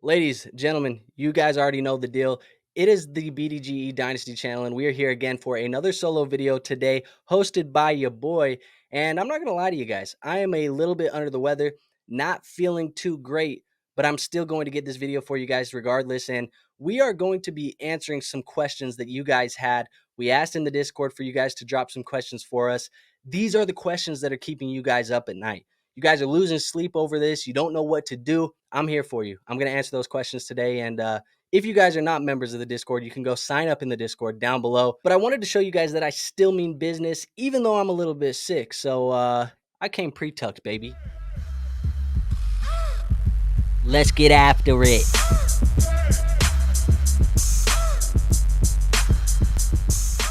Ladies, gentlemen, you guys already know the deal. It is the BDGE Dynasty channel, and we are here again for another solo video today, hosted by your boy. And I'm not going to lie to you guys, I am a little bit under the weather, not feeling too great, but I'm still going to get this video for you guys regardless. And we are going to be answering some questions that you guys had. We asked in the Discord for you guys to drop some questions for us. These are the questions that are keeping you guys up at night. You guys are losing sleep over this. You don't know what to do. I'm here for you. I'm going to answer those questions today. And if you guys are not members of the Discord, you can go sign up in the Discord down below. But I wanted to show you guys that I still mean business, even though I'm a little bit sick. So I came pre-tucked, baby. Let's get after it.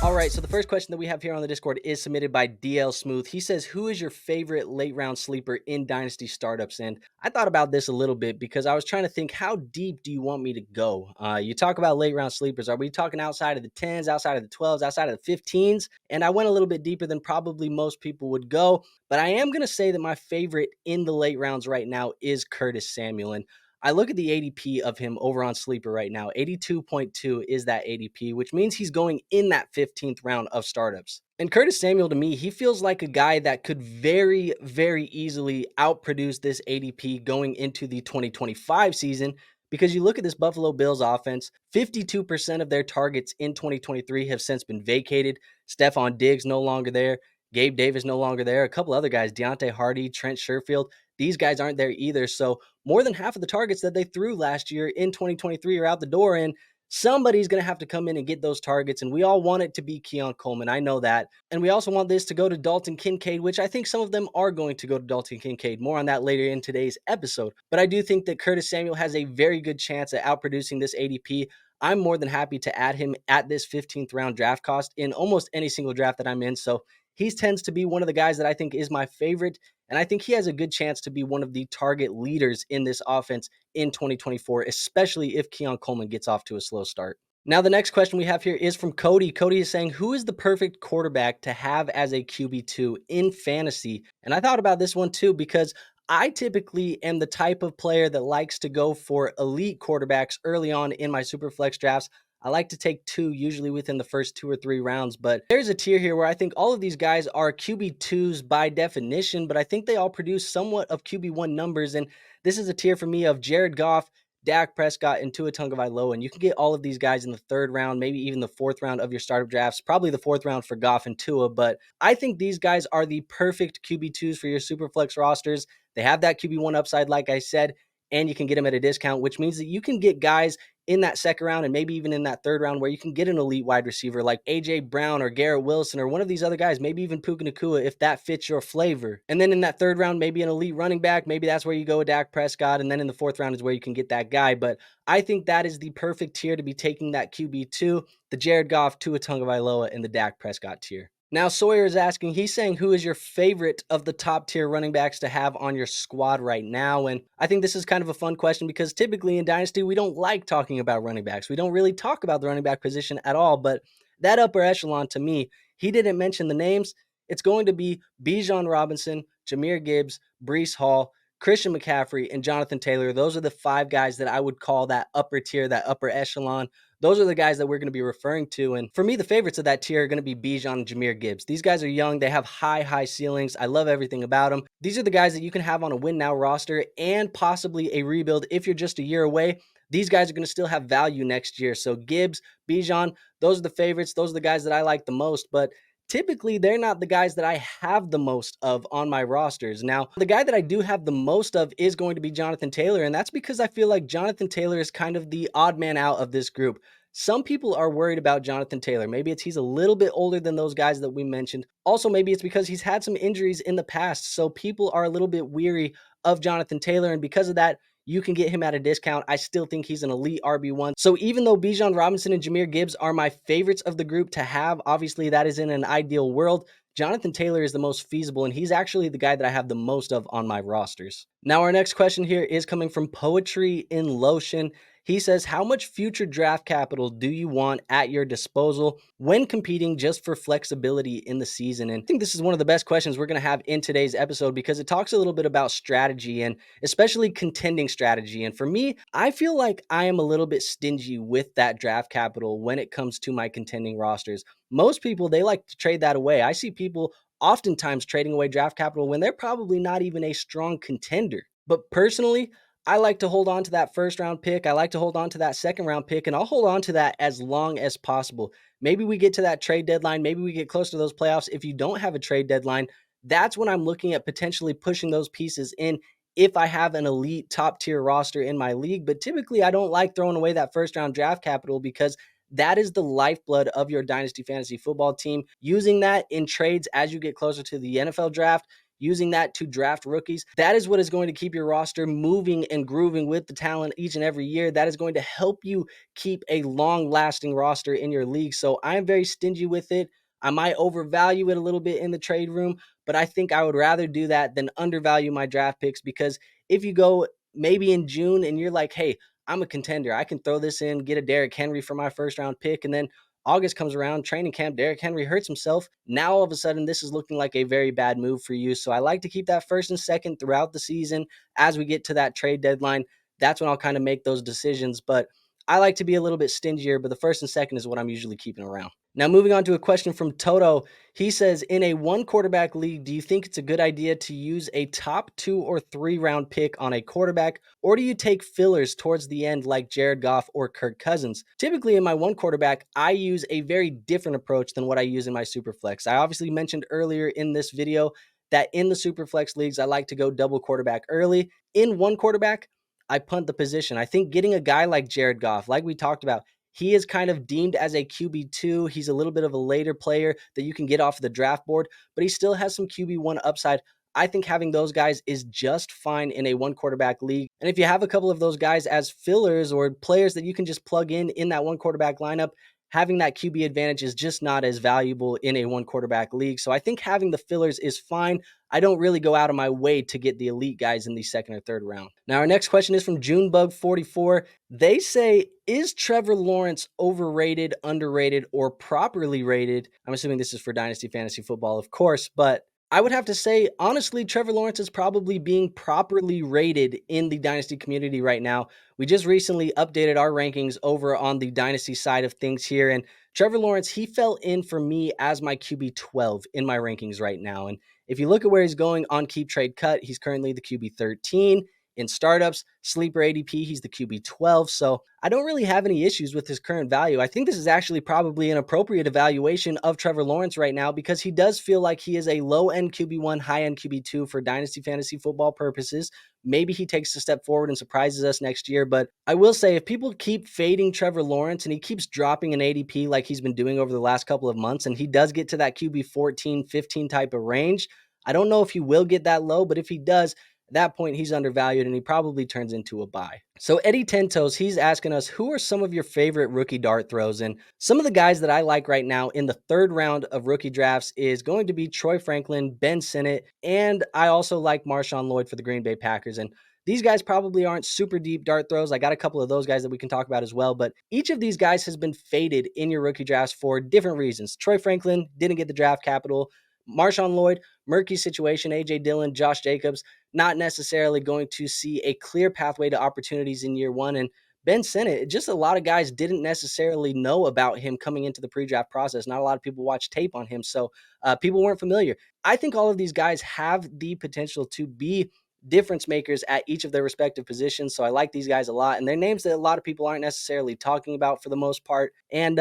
All right, so the first question that we have here on the Discord is submitted by DL Smooth. He says, who is your favorite late round sleeper in Dynasty startups? And I thought about this a little bit because I was trying to think, how deep do you want me to go? You talk about late round sleepers. Are we talking outside of the 10s, outside of the 12s, outside of the 15s? And I went a little bit deeper than probably most people would go. But I am going to say that my favorite in the late rounds right now is Curtis Samuel. And I look at the ADP of him over on Sleeper right now. 82.2 is that ADP, which means he's going in that 15th round of startups. And Curtis Samuel, to me, he feels like a guy that could very, very easily outproduce this ADP going into the 2025 season. Because you look at this Buffalo Bills offense, 52% of their targets in 2023 have since been vacated. Stephon Diggs no longer there. Gabe Davis no longer there. A couple other guys, Deontay Hardy, Trent Sherfield, these guys aren't there either. So more than half of the targets that they threw last year in 2023 are out the door, and somebody's going to have to come in and get those targets. And we all want it to be Keon Coleman. I know that. And we also want this to go to Dalton Kincaid, which I think some of them are going to go to Dalton Kincaid. More on that later in today's episode. But I do think that Curtis Samuel has a very good chance at outproducing this ADP. I'm more than happy to add him at this 15th round draft cost in almost any single draft that I'm in. So he tends to be one of the guys that I think is my favorite, and I think he has a good chance to be one of the target leaders in this offense in 2024, especially if Keon Coleman gets off to a slow start. Now, the next question we have here is from Cody. Cody is saying, who is the perfect quarterback to have as a QB2 in fantasy? And I thought about this one too, because I typically am the type of player that likes to go for elite quarterbacks early on in my Superflex drafts. I like to take two, usually within the first 2 or 3 rounds, but there's a tier here where I think all of these guys are QB2s by definition, but I think they all produce somewhat of QB1 numbers, and this is a tier for me of Jared Goff, Dak Prescott, and Tua Tagovailoa, and you can get all of these guys in the 3rd round, maybe even the 4th round of your startup drafts, probably the 4th round for Goff and Tua, but I think these guys are the perfect QB2s for your Superflex rosters. They have that QB1 upside, like I said, and you can get them at a discount, which means that you can get guys in that 2nd round and maybe even in that 3rd round where you can get an elite wide receiver like A.J. Brown or Garrett Wilson or one of these other guys, maybe even Puka Nacua if that fits your flavor. And then in that 3rd round, maybe an elite running back. Maybe that's where you go with Dak Prescott. And then in the 4th round is where you can get that guy. But I think that is the perfect tier to be taking that QB2, the Jared Goff, Tua Tagovailoa, and the Dak Prescott tier. Now, Sawyer is asking, he's saying, who is your favorite of the top tier running backs to have on your squad right now? And I think this is kind of a fun question because typically in Dynasty, we don't like talking about running backs. We don't really talk about the running back position at all. But that upper echelon to me, he didn't mention the names. It's going to be Bijan Robinson, Jahmyr Gibbs, Breece Hall, Christian McCaffrey, and Jonathan Taylor. Those are the 5 guys that I would call that upper tier, that upper echelon. Those are the guys that we're going to be referring to. And for me, the favorites of that tier are going to be Bijan and Jahmyr Gibbs. These guys are young. They have high ceilings. I love everything about them. These are the guys that you can have on a win now roster and possibly a rebuild if you're just a year away. These guys are going to still have value next year. So Gibbs, Bijan, those are the favorites. Those are the guys that I like the most. But typically, they're not the guys that I have the most of on my rosters. Now, the guy that I do have the most of is going to be Jonathan Taylor, and that's because I feel like Jonathan Taylor is kind of the odd man out of this group. Some people are worried about Jonathan Taylor. Maybe it's he's a little bit older than those guys that we mentioned. Also, maybe it's because he's had some injuries in the past, so people are a little bit weary of Jonathan Taylor, and because of that, you can get him at a discount. I still think he's an elite RB1. So even though Bijan Robinson and Jahmyr Gibbs are my favorites of the group to have, obviously that is in an ideal world, Jonathan Taylor is the most feasible, and he's actually the guy that I have the most of on my rosters. Now, our next question here is coming from Poetry in Lotion. He says, how much future draft capital do you want at your disposal when competing just for flexibility in the season? And I think this is one of the best questions we're going to have in today's episode because it talks a little bit about strategy and especially contending strategy. And for me, I feel like I am a little bit stingy with that draft capital when it comes to my contending rosters. Most people, they like to trade that away. I see people oftentimes trading away draft capital when they're probably not even a strong contender. But personally, I like to hold on to that first round pick. I like to hold on to that second round pick, and I'll hold on to that as long as possible. Maybe we get to that trade deadline. Maybe we get close to those playoffs. If you don't have a trade deadline, that's when I'm looking at potentially pushing those pieces in if I have an elite top tier roster in my league. But typically, I don't like throwing away that first round draft capital because that is the lifeblood of your dynasty fantasy football team. Using that in trades as you get closer to the NFL draft, using that to draft rookies, that is what is going to keep your roster moving and grooving with the talent each and every year. That is going to help you keep a long lasting roster in your league. So I am very stingy with it. I might overvalue it a little bit in the trade room, but I think I would rather do that than undervalue my draft picks because if you go maybe in June and you're like, hey, I'm a contender. I can throw this in, get a Derrick Henry for my first round pick. And then August comes around, training camp, Derrick Henry hurts himself. Now, all of a sudden, this is looking like a very bad move for you. So I like to keep that first and second throughout the season. As we get to that trade deadline, that's when I'll kind of make those decisions. But I like to be a little bit stingier, but the first and second is what I'm usually keeping around. Now, moving on to a question from Toto. He says, in a one quarterback league, do you think it's a good idea to use a top 2 or 3 round pick on a quarterback, or do you take fillers towards the end like Jared Goff or Kirk Cousins? Typically, in my one quarterback, I use a very different approach than what I use in my superflex. I obviously mentioned earlier in this video that in the superflex leagues, I like to go double quarterback early. In one quarterback, I punt the position. I think getting a guy like Jared Goff, like we talked about, he is kind of deemed as a QB2. He's a little bit of a later player that you can get off the draft board, but he still has some QB1 upside. I think having those guys is just fine in a one quarterback league. And if you have a couple of those guys as fillers or players that you can just plug in that one quarterback lineup, having that QB advantage is just not as valuable in a one quarterback league. So I think having the fillers is fine. I don't really go out of my way to get the elite guys in the second or third round. Now, our next question is from Junebug44. They say, is Trevor Lawrence overrated, underrated, or properly rated? I'm assuming this is for Dynasty Fantasy Football, of course, but I would have to say, honestly, Trevor Lawrence is probably being properly rated in the Dynasty community right now. We just recently updated our rankings over on the Dynasty side of things here, and Trevor Lawrence, he fell in for me as my QB 12 in my rankings right now. And if you look at where he's going on Keep Trade Cut, he's currently the QB 13. In startups, sleeper ADP, he's the QB 12. So I don't really have any issues with his current value. I think this is actually probably an appropriate evaluation of Trevor Lawrence right now because he does feel like he is a low-end QB1, high-end QB2 for Dynasty Fantasy Football purposes. Maybe he takes a step forward and surprises us next year. But I will say, if people keep fading Trevor Lawrence and he keeps dropping an ADP like he's been doing over the last couple of months, and he does get to that QB 14, 15 type of range, I don't know if he will get that low, but if he does, at that point, he's undervalued and he probably turns into a buy. So Eddie Tentos, he's asking us, who are some of your favorite rookie dart throws? And some of the guys that I like right now in the third round of rookie drafts is going to be Troy Franklin, Ben Sinnott, and I also like Marshawn Lloyd for the Green Bay Packers. And these guys probably aren't super deep dart throws. I got a couple of those guys that we can talk about as well, but each of these guys has been faded in your rookie drafts for different reasons. Troy Franklin didn't get the draft capital. Marshawn Lloyd, murky situation. A.J. Dillon, Josh Jacobs, not necessarily going to see a clear pathway to opportunities in year one. And Ben Sinnott, just a lot of guys didn't necessarily know about him coming into the pre-draft process. Not a lot of people watched tape on him, so people weren't familiar. I think all of these guys have the potential to be difference makers at each of their respective positions. So I like these guys a lot. And they're names that a lot of people aren't necessarily talking about for the most part. And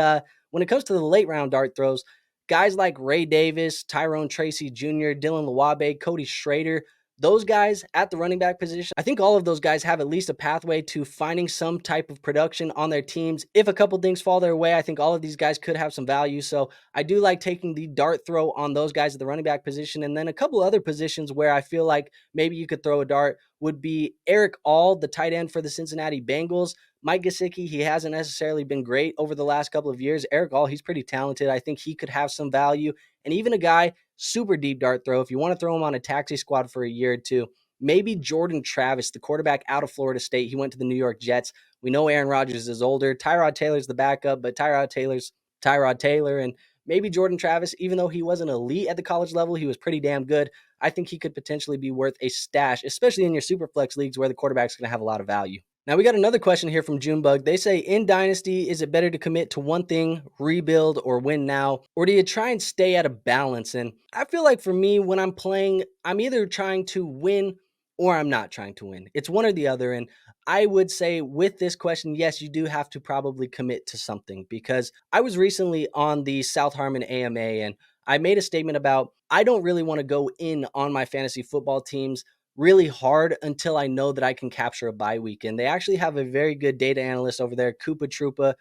when it comes to the late round dart throws, guys like Ray Davis, Tyrone Tracy Jr., Dylan Lawabe, Cody Schrader, those guys at the running back position, I think all of those guys have at least a pathway to finding some type of production on their teams. If a couple things fall their way, I think all of these guys could have some value. So I do like taking the dart throw on those guys at the running back position. And then a couple other positions where I feel like maybe you could throw a dart would be Eric All, the tight end for the Cincinnati Bengals. Mike Gesicki, he hasn't necessarily been great over the last couple of years. Eric All, he's pretty talented. I think he could have some value. And even a guy, super deep dart throw, if you want to throw him on a taxi squad for a year or two, maybe Jordan Travis, the quarterback out of Florida State. He went to the New York Jets. We know Aaron Rodgers is older. Tyrod Taylor's the backup, but Tyrod Taylor's Tyrod Taylor. And maybe Jordan Travis, even though he wasn't elite at the college level, he was pretty damn good. I think he could potentially be worth a stash, especially in your super flex leagues where the quarterback's going to have a lot of value. Now, we got another question here from Junebug. They say, in Dynasty, is it better to commit to one thing, rebuild, or win now? Or do you try and stay at a balance? And I feel like for me, when I'm playing, I'm either trying to win or I'm not trying to win. It's one or the other. And I would say with this question, yes, you do have to probably commit to something, because I was recently on the South Harmon AMA and I made a statement about I don't really want to go in on my fantasy football teams really hard until I know that I can capture a bye week. And they actually have a very good data analyst over there, Koopa Troopa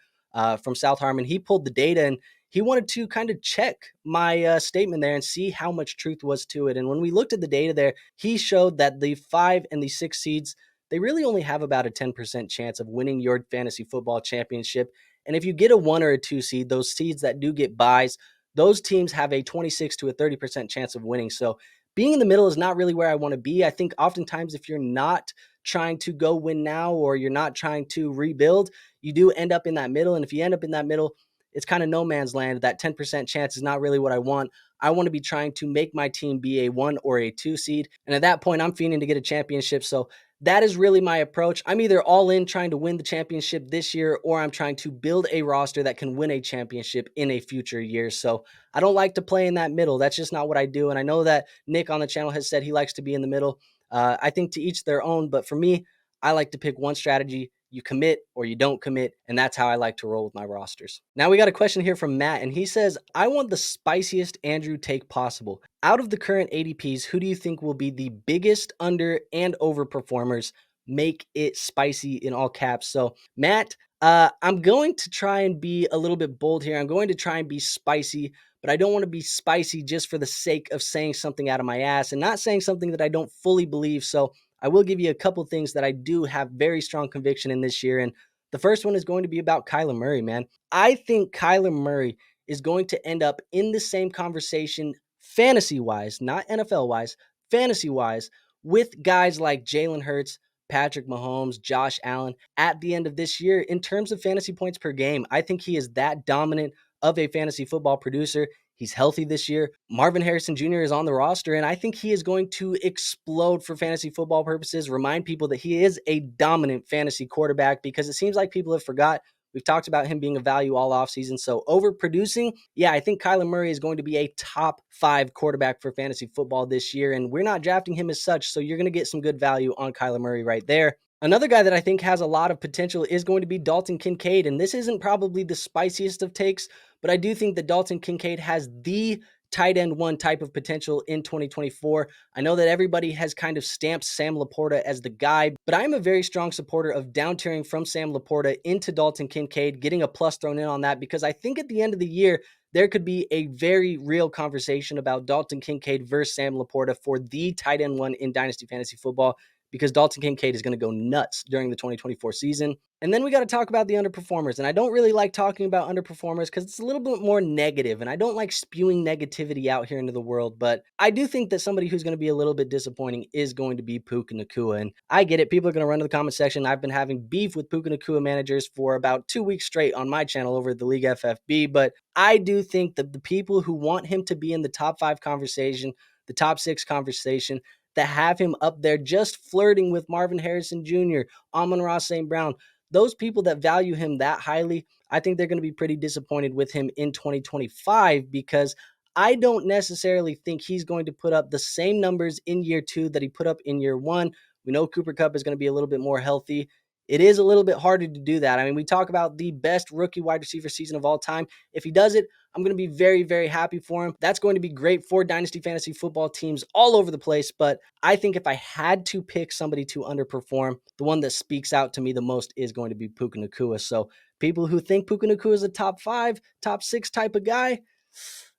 from South Harmon. He pulled the data and he wanted to kind of check my statement there and see how much truth was to it. And when we looked at the data there, he showed that the 5 and the 6 seeds, they really only have about a 10% chance of winning your fantasy football championship. And if you get a 1 or a 2 seed, those seeds that do get buys, those teams have a 26 to a 30% chance of winning. So being in the middle is not really where I want to be. I think oftentimes if you're not trying to go win now or you're not trying to rebuild, you do end up in that middle. And if you end up in that middle, it's kind of no man's land. That 10% chance is not really what I want. I want to be trying to make my team be a 1 or a 2 seed. And at that point, I'm fiending to get a championship. So that is really my approach. I'm either all in trying to win the championship this year, or I'm trying to build a roster that can win a championship in a future year. So I don't like to play in that middle. That's just not what I do. And I know that Nick on the channel has said he likes to be in the middle. I think to each their own. But for me, I like to pick one strategy. You commit or you don't commit. And that's how I like to roll with my rosters. Now we got a question here from Matt, and he says, I want the spiciest Andrew take possible. Out of the current ADPs, who do you think will be the biggest under and over performers? Make it spicy in all caps. So Matt, I'm going to try and be a little bit bold here. I'm going to try and be spicy, but I don't want to be spicy just for the sake of saying something out of my ass and not saying something that I don't fully believe. So I will give you a couple things that I do have very strong conviction in this year. And the first one is going to be about Kyler Murray, man. I think Kyler Murray is going to end up in the same conversation fantasy wise, not NFL wise, fantasy wise, with guys like Jalen Hurts, Patrick Mahomes, Josh Allen at the end of this year in terms of fantasy points per game. I think he is that dominant of a fantasy football producer. He's healthy this year. Marvin Harrison Jr. is on the roster, and I think he is going to explode for fantasy football purposes. Remind people that he is a dominant fantasy quarterback, because it seems like people have forgot. We've talked about him being a value all offseason. So overproducing, yeah, I think Kyler Murray is going to be a top 5 quarterback for fantasy football this year, and we're not drafting him as such, so you're going to get some good value on Kyler Murray right there. Another guy that I think has a lot of potential is going to be Dalton Kincaid, and this isn't probably the spiciest of takes, but I do think that Dalton Kincaid has the tight end 1 type of potential in 2024. I know that everybody has kind of stamped Sam Laporta as the guy, but I am a very strong supporter of down-tiering from Sam Laporta into Dalton Kincaid, getting a plus thrown in on that, because I think at the end of the year, there could be a very real conversation about Dalton Kincaid versus Sam Laporta for the tight end 1 in Dynasty Fantasy Football, because Dalton Kincaid is going to go nuts during the 2024 season. And then we got to talk about the underperformers. And I don't really like talking about underperformers because it's a little bit more negative, and I don't like spewing negativity out here into the world. But I do think that somebody who's going to be a little bit disappointing is going to be Puka Nacua. And I get it. People are going to run to the comment section. I've been having beef with Puka Nacua managers for about 2 weeks straight on my channel over at the League FFB. But I do think that the people who want him to be in the top 5 conversation, the top 6 conversation, that have him up there just flirting with Marvin Harrison Jr., Amon-Ra St. Brown, those people that value him that highly, I think they're going to be pretty disappointed with him in 2025, because I don't necessarily think he's going to put up the same numbers in year 2 that he put up in year 1. We know Cooper Kupp is going to be a little bit more healthy. It is a little bit harder to do that. I mean, we talk about the best rookie wide receiver season of all time. If he does it, I'm going to be very, very happy for him. That's going to be great for Dynasty Fantasy Football teams all over the place. But I think if I had to pick somebody to underperform, the one that speaks out to me the most is going to be Puka Nacua. So people who think Puka Nacua is a top 5, top 6 type of guy,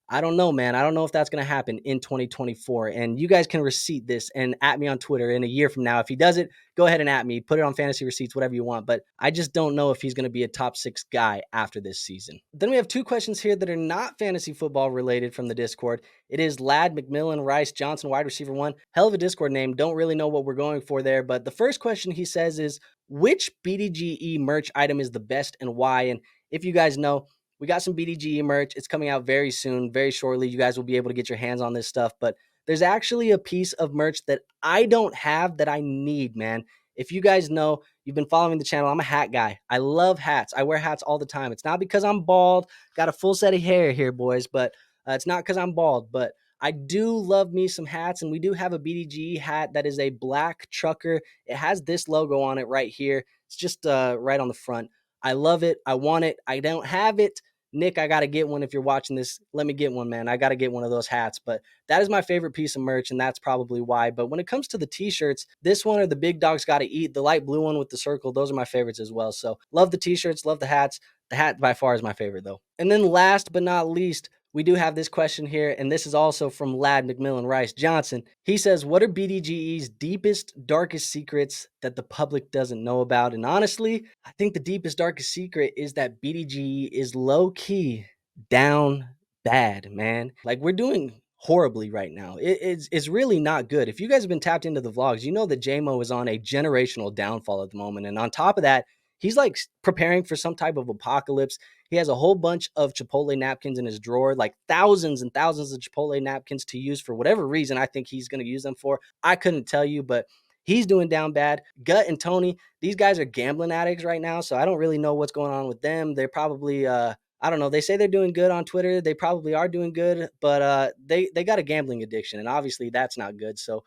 I don't know, man. I don't know if that's going to happen in 2024. And you guys can receipt this and at me on Twitter in a year from now. If he does it, go ahead and at me, put it on fantasy receipts, whatever you want. But I just don't know if he's going to be a top 6 guy after this season. Then we have 2 questions here that are not fantasy football related from the Discord. It is Lad, McMillan, Rice, Johnson, wide receiver 1. Hell of a Discord name. Don't really know what we're going for there. But the first question he says is, which BDGE merch item is the best and why? And if you guys know, we got some BDGE merch. It's coming out very soon, very shortly. You guys will be able to get your hands on this stuff. But there's actually a piece of merch that I don't have that I need, man. If you guys know, you've been following the channel, I'm a hat guy. I love hats. I wear hats all the time. It's not because I'm bald. Got a full set of hair here, boys, but it's not because I'm bald. But I do love me some hats, and we do have a BDGE hat that is a black trucker. It has this logo on it right here. It's just right on the front. I love it. I want it. I don't have it. Nick, I got to get one. If you're watching this, let me get one, man. I got to get one of those hats. But that is my favorite piece of merch, and that's probably why. But when it comes to the t-shirts, this one or the Big Dogs Gotta Eat, the light blue one with the circle, those are my favorites as well. So love the t-shirts, love the hats. The hat by far is my favorite, though. And then last but not least, we do have this question here, and this is also from Lad McMillan Rice Johnson. He says, what are BDGE's deepest, darkest secrets that the public doesn't know about? And honestly, I think the deepest, darkest secret is that BDGE is low-key down bad, man. Like, we're doing horribly right now. It's really not good. If you guys have been tapped into the vlogs, you know that JMO is on a generational downfall at the moment. And on top of that, he's like preparing for some type of apocalypse. He has a whole bunch of Chipotle napkins in his drawer, like thousands and thousands of Chipotle napkins to use for whatever reason I think he's going to use them for. I couldn't tell you, but he's doing down bad. Gut and Tony, these guys are gambling addicts right now, so I don't really know what's going on with them. They're probably I don't know. They say they're doing good on Twitter. They probably are doing good, but they got a gambling addiction, and obviously that's not good. So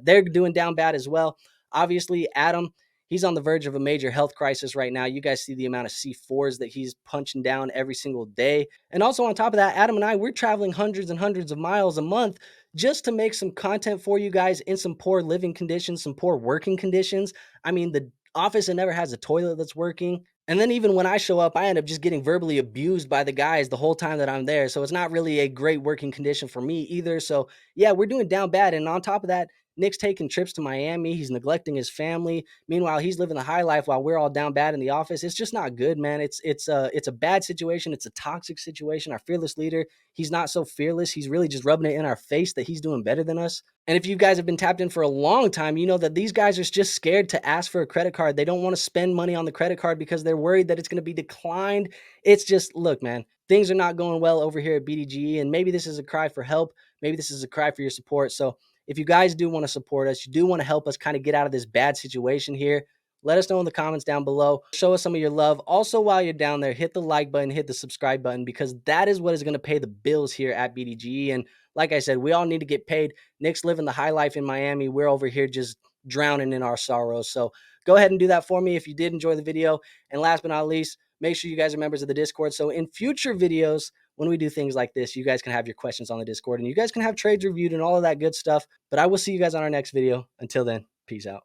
they're doing down bad as well. Obviously, Adam, he's on the verge of a major health crisis right now. You guys see the amount of C4s that he's punching down every single day. And also on top of that, Adam and I, we're traveling hundreds and hundreds of miles a month just to make some content for you guys in some poor living conditions, some poor working conditions. I mean, the office that never has a toilet that's working. And then even when I show up, I end up just getting verbally abused by the guys the whole time that I'm there. So it's not really a great working condition for me either. So yeah, we're doing down bad. And on top of that, Nick's taking trips to Miami. He's neglecting his family. Meanwhile, he's living the high life while we're all down bad in the office. It's just not good, man. It's a bad situation. It's a toxic situation. Our fearless leader, he's not so fearless. He's really just rubbing it in our face that he's doing better than us. And if you guys have been tapped in for a long time, you know that these guys are just scared to ask for a credit card. They don't want to spend money on the credit card because they're worried that it's going to be declined. It's just, look, man, things are not going well over here at BDGE, and maybe this is a cry for help. Maybe this is a cry for your support. So if you guys do want to support us, you do want to help us kind of get out of this bad situation here, let us know in the comments down below. Show us some of your love. Also, while you're down there, hit the like button, hit the subscribe button, because that is what is going to pay the bills here at BDGE. And like I said, we all need to get paid. Nick's living the high life in Miami. We're over here just drowning in our sorrows. So go ahead and do that for me if you did enjoy the video. And last but not least, make sure you guys are members of the Discord. So in future videos, when we do things like this, you guys can have your questions on the Discord, and you guys can have trades reviewed and all of that good stuff. But I will see you guys on our next video. Until then, peace out.